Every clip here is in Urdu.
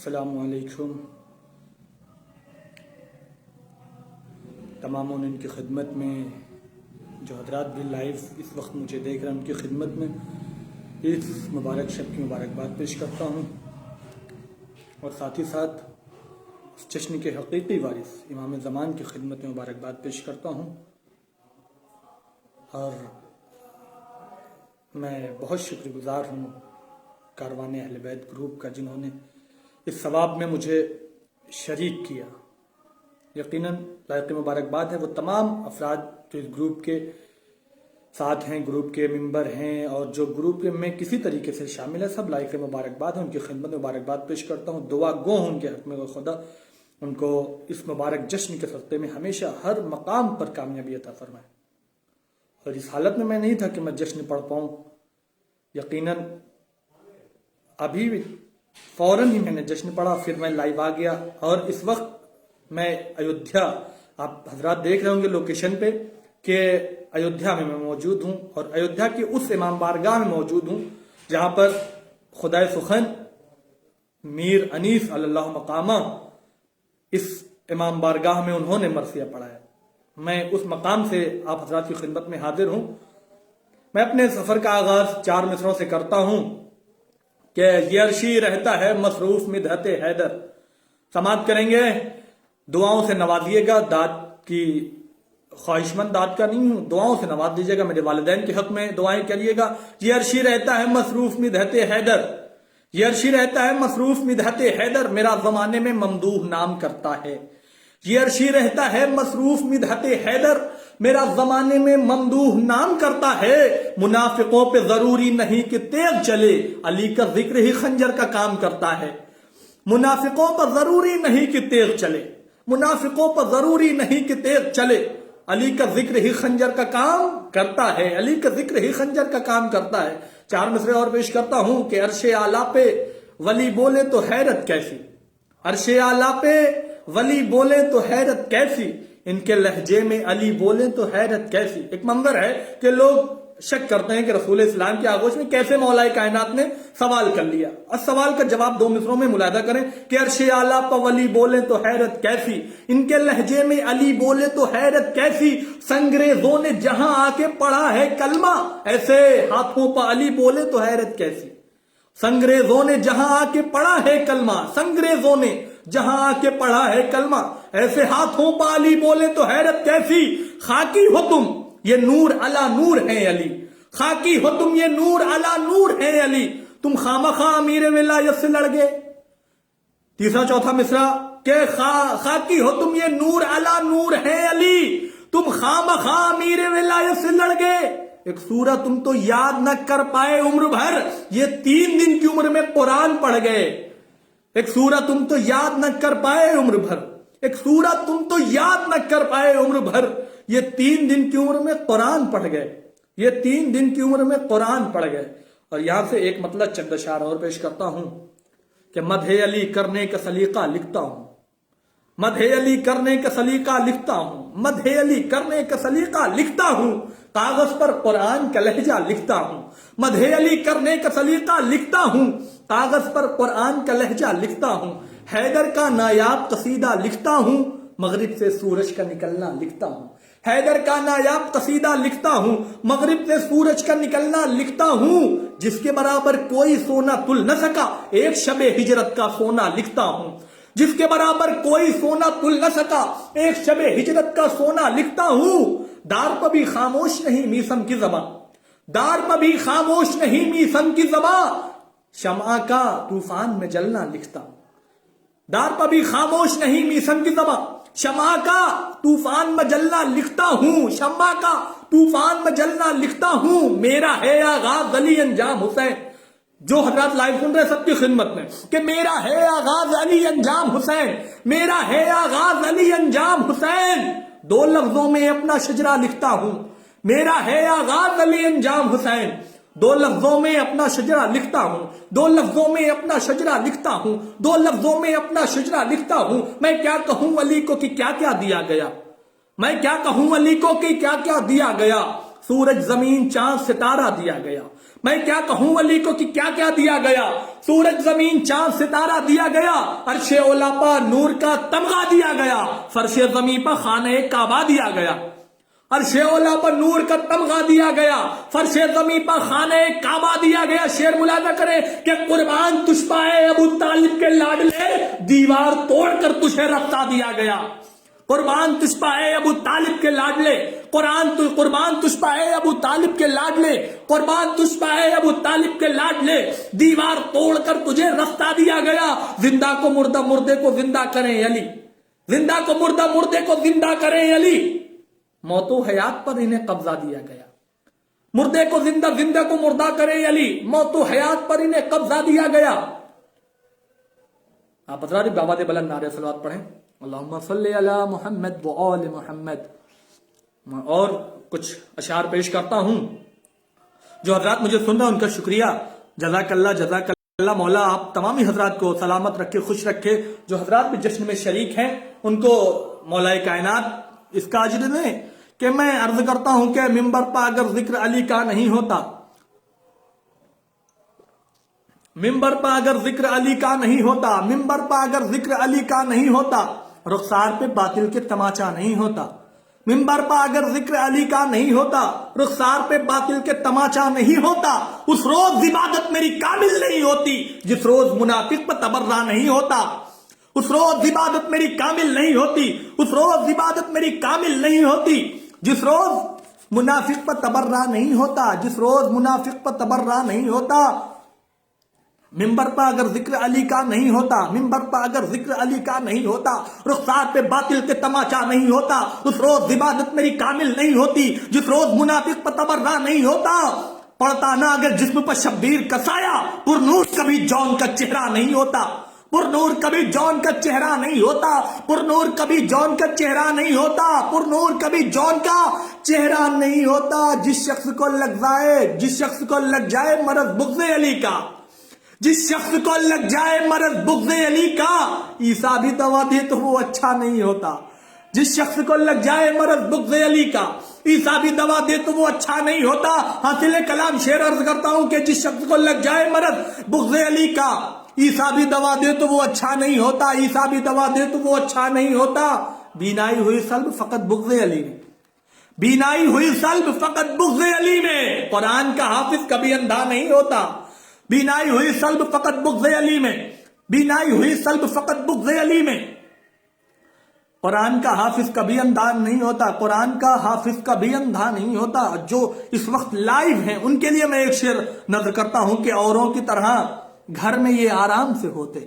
السلام علیکم تمام ان کی خدمت میں جو حضرات بھی لائیو اس وقت مجھے دیکھ رہے ہیں ان کی خدمت میں اس مبارک شب کی مبارکباد پیش کرتا ہوں اور ساتھ ہی ساتھ اس جشن کے حقیقی وارث امام زمان کی خدمت میں مبارکباد پیش کرتا ہوں۔ اور میں بہت شکر گزار ہوں کاروان اہل بیت گروپ کا جنہوں نے اس ثواب میں مجھے شریک کیا۔ یقیناً لائق مبارکباد ہے وہ تمام افراد جو اس گروپ کے ساتھ ہیں، گروپ کے ممبر ہیں اور جو گروپ میں کسی طریقے سے شامل ہے، سب لائق مبارکباد ہے، ان کی خدمت میں مبارکباد پیش کرتا ہوں۔ دعا گو ہوں ان کے حق میں خدا ان کو اس مبارک جشن کے صدقے میں ہمیشہ ہر مقام پر کامیابی عطا فرمائے۔ اور اس حالت میں نہیں تھا کہ میں جشن پڑھ پاؤں، یقیناً ابھی فوراً ہی میں نے جشن پڑھا، پھر میں لائیو آ گیا اور اس وقت میں ایودھیا، آپ حضرات دیکھ رہے ہوں گے لوکیشن پہ کہ ایودھیا میں موجود ہوں اور ایودھیا کی اس امام بارگاہ میں موجود ہوں جہاں پر خدائے سخن میر انیس علی اللہ مقامہ اس امام بارگاہ میں انہوں نے مرثیہ پڑھا ہے۔ میں اس مقام سے آپ حضرات کی خدمت میں حاضر ہوں۔ میں اپنے سفر کا آغاز 4 مصروں سے کرتا ہوں کہ یہ عرشی رہتا ہے مصروف مدحت حیدر۔ سماعت کریں گے، دعاؤں سے نوازیے گا، داد کی خواہش مند داد کا نہیں ہوں، دعاؤں سے نواز دیجیے گا، میرے والدین کے حق میں دعائیں کریے گا۔ یہ عرشی رہتا ہے مصروف مدحت حیدر، یہ عرشی رہتا ہے مصروف مدحت حیدر، میرا زمانے میں ممدوح نام کرتا ہے۔ یہ عرشی رہتا ہے مصروف مدحت حیدر، میرا زمانے میں ممدوح نام کرتا ہے۔ منافقوں پہ ضروری نہیں کہ تیغ چلے، علی کا ذکر ہی خنجر کا کام کرتا ہے۔ منافقوں پر ضروری نہیں کہ تیغ چلے، منافقوں پر ضروری نہیں کہ تیغ چلے، علی کا ذکر ہی خنجر کا کام کرتا ہے، علی کا ذکر ہی خنجر کا کام کرتا ہے۔ 4 مصرے اور پیش کرتا ہوں کہ عرش اعلیٰ پہ ولی بولے تو حیرت کیسی، عرش اعلیٰ پہ ولی بولے تو حیرت کیسی، ان کے لہجے میں علی بولے تو حیرت کیسی۔ ایک منظر ہے کہ لوگ شک کرتے ہیں کہ رسول اسلام کی آغوش میں کیسے مولا کائنات نے سوال کر لیا۔ اس سوال کا جواب 2 مصروں میں ملاحظہ کریں کہ عرش اعلیٰ پہ ولی بولے تو حیرت کیسی، ان کے لہجے میں علی بولے تو حیرت کیسی، سنگریزوں نے جہاں آ کے پڑھا ہے کلمہ، ایسے ہاتھوں پہ علی بولے تو حیرت کیسی۔ سنگریزوں نے جہاں آ کے پڑھا ہے کلمہ، سنگریزوں نے جہاں آ کے پڑھا ہے کلمہ، ایسے ہاتھوں پہ علی بولے تو حیرت کیسی۔ خاکی ہو تم یہ نور علا نور ہیں علی، خاکی ہو تم یہ نور علا نور ہیں علی، تم خامخواہ امیر ولایت سے لڑ گئے۔ تیسرا چوتھا مصرع کہ خاکی ہو تم یہ نور علا نور ہیں علی، تم خامخواہ امیر ولایت سے لڑ گئے۔ ایک سورہ تم تو یاد نہ کر پائے عمر بھر، یہ 3 دن کی عمر میں قرآن پڑھ گئے۔ ایک سورہ تم تو یاد نہ کر پائے عمر بھر، ایک سورہ تم تو یاد نہ کر پائے عمر بھر، یہ 3 دن کی عمر میں قرآن پڑھ گئے، یہ 3 دن کی عمر میں قرآن پڑھ گئے۔ اور یہاں سے ایک مطلب چند اشعار اور پیش کرتا ہوں کہ مدح علی کرنے کا سلیقہ لکھتا ہوں، مدح علی کرنے کا سلیقہ لکھتا ہوں، مدح علی کرنے کا سلیقہ لکھتا ہوں، کاغذ پر قرآن کا لہجہ لکھتا ہوں، مدح علی کرنے کا سلیقہ لکھتا ہوں، کاغذ پر قرآن کا لہجہ لکھتا ہوں، حیدر کا نایاب قصیدہ لکھتا ہوں، مغرب سے سورج کا نکلنا لکھتا ہوں، حیدر کا نایاب قصیدہ لکھتا ہوں، مغرب سے سورج کا نکلنا لکھتا ہوں، جس کے برابر کوئی سونا تل نہ سکا، ایک شب ہجرت کا سونا لکھتا ہوں، جس کے برابر کوئی سونا تل نہ سکا، ایک شب ہجرت کا سونا لکھتا ہوں۔ دار پہ بھی خاموش نہیں میسم کی زباں، دار پہ بھی خاموش نہیں میسم کی زباں، شمع کا طوفان میں جلنا لکھتا ہوں، دار پہ بھی خاموش نہیں میسم کی زباں، شمع کا طوفان میں جلنا لکھتا ہوں، شمع کا طوفان میں جلنا لکھتا ہوں، میرا ہے آغاز علی انجام حسین۔ جو حضرات لائیو سن رہے سب کی خدمت میں کہ میرا ہے آغاز علی انجام حسین، میرا ہے آغاز علی انجام حسین، 2 لفظوں میں اپنا شجرہ لکھتا ہوں، میرا ہے آغاز علی انجام حسین، 2 لفظوں میں اپنا شجرہ لکھتا ہوں، 2 لفظوں میں اپنا شجرہ لکھتا ہوں، 2 لفظوں میں اپنا شجرہ لکھتا ہوں۔ میں کیا کہوں علی کو کہ کیا کیا دیا گیا، میں کیا کہوں علی کو کہ کیا کیا دیا گیا، سورج زمین چاند ستارہ دیا گیا، میں کیا کہوں علی کو کہ کیا کیا دیا گیا. سورج زمین چاند ستارہ دیا گیا, عرش اولا پر نور کا تمغہ دیا گیا, فرش زمین پر خانہ کعبہ دیا گیا. عرش اولا پر نور کا تمغہ دیا گیا, فرش زمین پر خانہ کعبہ دیا گیا. شعر ملاحظہ کریں کہ قربان تجھ پائے ابو طالب کے لاڈلے, دیوار توڑ کر تجھے رفتہ دیا گیا. قربان تجھ پائے ابو طالب کے لاڈلے, قربان تجھ پائے ابو طالب کے لاڈلے, قربان تجھ پائے ابو طالب کے لاڈلے, دیوار توڑ کر تجھے رفتہ دیا گیا. زندہ کو مردہ, مردے کو زندہ کریں علی, زندہ کو مردہ, مردے کو زندہ کریں علی. موت و حیات پر انہیں قبضہ دیا گیا. مردے کو زندہ, زندہ کو مردہ کریں علی, موت و حیات پر انہیں قبضہ دیا گیا. آپ حضرات بآواز بلند نعرہ صلوات پڑھیں, اللہم صلی علی محمد و آل محمد. اور کچھ اشعار پیش کرتا ہوں. جو حضرات مجھے سن رہے ہیں ان کا شکریہ, جزاک اللہ, جزاک اللہ. مولا آپ تمامی حضرات کو سلامت رکھے, خوش رکھے. جو حضرات بھی جشن میں شریک ہیں ان کو مولا کائنات اس کا اجر دیں. کہ میں عرض کرتا ہوں کہ منبر پر اگر ذکر علی کا نہیں ہوتا, منبر پر اگر ذکر علی کا نہیں ہوتا, منبر پر اگر ذکر علی کا نہیں ہوتا, رخسار پہ باطل کے تماچا نہیں ہوتا. منبر پر اگر ذکر علی کا نہیں ہوتا, رخسار پہ باطل کے تماچا نہیں ہوتا. اس روز عبادت میری کامل نہیں ہوتی جس روز منافق پر تبرہ نہیں ہوتا. اس روز عبادت میری کامل نہیں ہوتی, اس روز عبادت میری کامل نہیں ہوتی جس روز منافق پر تبرہ نہیں ہوتا, جس روز منافق پر تبرہ نہیں ہوتا. منبر پر اگر ذکر علی کا نہیں ہوتا, منبر پر اگر ذکر علی کا نہیں ہوتا, رخسار پہ باطل کے تماچا نہیں ہوتا. اس روز عبادت میری کامل نہیں ہوتی جس روز منافق پر تبرہ نہیں ہوتا. پڑھتا نہ اگر جسم پر شبیر کا سایہ, پر نور کبھی جون کا چہرہ نہیں ہوتا. پر نور کبھی جون کا چہرہ نہیں ہوتا, پر نور کبھی جون کا چہرہ نہیں ہوتا, پر نور کبھی جون کا چہرہ نہیں ہوتا. جس شخص کو لگ جائے, جس شخص کو لگ جائے مرض بغض علی کا, جس شخص کو لگ جائے مرض بغض علی کا, عیسیٰ بھی دوا دے تو وہ اچھا نہیں ہوتا. جس شخص کو لگ جائے مرض بغض علی کا, عیسیٰ بھی دوا دے تو وہ اچھا نہیں ہوتا. حاصل کلام شعر عرض کرتا ہوں کہ جس شخص کو لگ جائے مرض بغض علی کا, عیسیٰ بھی دوا دے تو وہ اچھا نہیں ہوتا, عیسیٰ بھی دوا دے تو وہ اچھا نہیں ہوتا. بینائی ہوئی سلب فقط بغض علی میں, بینائی ہوئی سلب فقط بغض علی میں. قرآن کا حافظ کبھی اندھا نہیں ہوتا. بینائی ہوئی سلب فقط بغض علی میں, بینائی ہوئی سلب فقط بغض علی میں. قرآن کا حافظ کبھی اندھا نہیں ہوتا, قرآن کا حافظ کبھی اندھا نہیں ہوتا. جو اس وقت لائیو ہیں ان کے لیے میں ایک شعر نظر کرتا ہوں کہ اوروں کی طرح گھر میں یہ آرام سے ہوتے,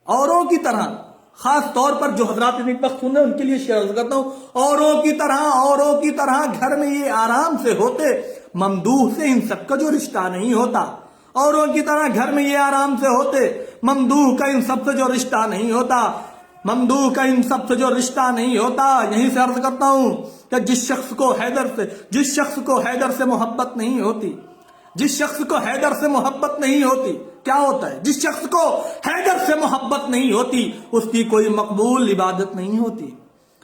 اوروں کی طرح. خاص طور پر جو حضرات اس وقت سن رہے ہیں ان کے لیے شعر عرض کرتا ہوں, اوروں کی طرح, اوروں کی طرح گھر میں یہ آرام سے ہوتے, ممدوح سے ان سب کا جو رشتہ نہیں ہوتا. اوروں کی طرح گھر میں یہ آرام سے ہوتے, ممدوح کا ان سب سے جو رشتہ نہیں ہوتا, ممدوح کا ان سب سے جو رشتہ نہیں ہوتا. یہیں سے عرض کرتا ہوں کہ جس شخص کو حیدر سے محبت نہیں ہوتی, جس شخص کو حیدر سے محبت نہیں ہوتی, کیا ہوتا ہے؟ جس شخص کو حیدر سے محبت نہیں ہوتی اس کی کوئی مقبول عبادت نہیں ہوتی.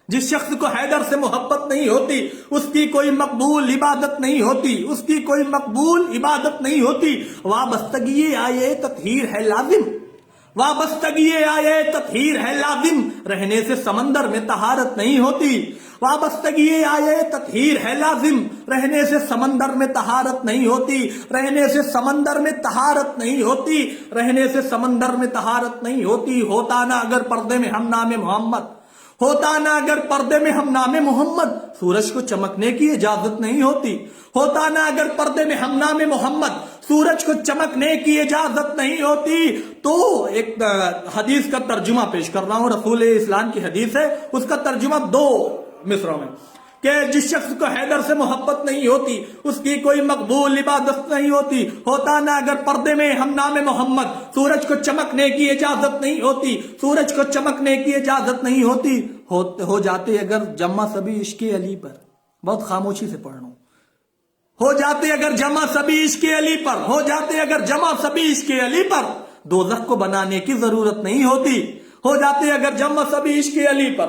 جس شخص کو حیدر سے محبت نہیں ہوتی اس کی کوئی مقبول عبادت نہیں ہوتی, اس کی کوئی مقبول عبادت نہیں ہوتی. وابستگی آئے تطہیر ہے لازم, وابستگی آئے تطہیر ہے لازم, رہنے سے سمندر میں طہارت نہیں ہوتی. وابستگی آئے تطہیر ہے لازم, رہنے سے سمندر میں طہارت نہیں ہوتی, رہنے سے سمندر میں طہارت نہیں ہوتی, رہنے سے سمندر میں طہارت نہیں ہوتی. ہوتا نہ اگر پردے میں ہم نام محمد, ہوتا نہ اگر پردے میں ہم نام محمد, سورج کو چمکنے کی اجازت نہیں ہوتی. ہوتا نہ اگر پردے میں ہم نام محمد, سورج کو چمکنے کی اجازت نہیں ہوتی. تو ایک حدیث کا ترجمہ پیش کر رہا ہوں, رسول اسلام کی حدیث ہے, اس کا ترجمہ 2 مصروں میں کہ جس شخص کو حیدر سے محبت نہیں ہوتی اس کی کوئی مقبول عبادت نہیں ہوتی. ہوتا نہ اگر پردے میں ہم نام محمد, سورج کو چمکنے کی اجازت نہیں ہوتی, سورج کو چمکنے کی اجازت نہیں ہوتی. ہو جاتے اگر جمع سبھی عشق علی پر, بہت خاموشی سے پڑھ رہا ہوں, ہو جاتے اگر جمع سبھی عشق علی پر, ہو جاتے اگر جمع سبھی عشق علی پر, دوزخ کو بنانے کی ضرورت نہیں ہوتی. ہو جاتے اگر جمع سبھی عشق علی پر,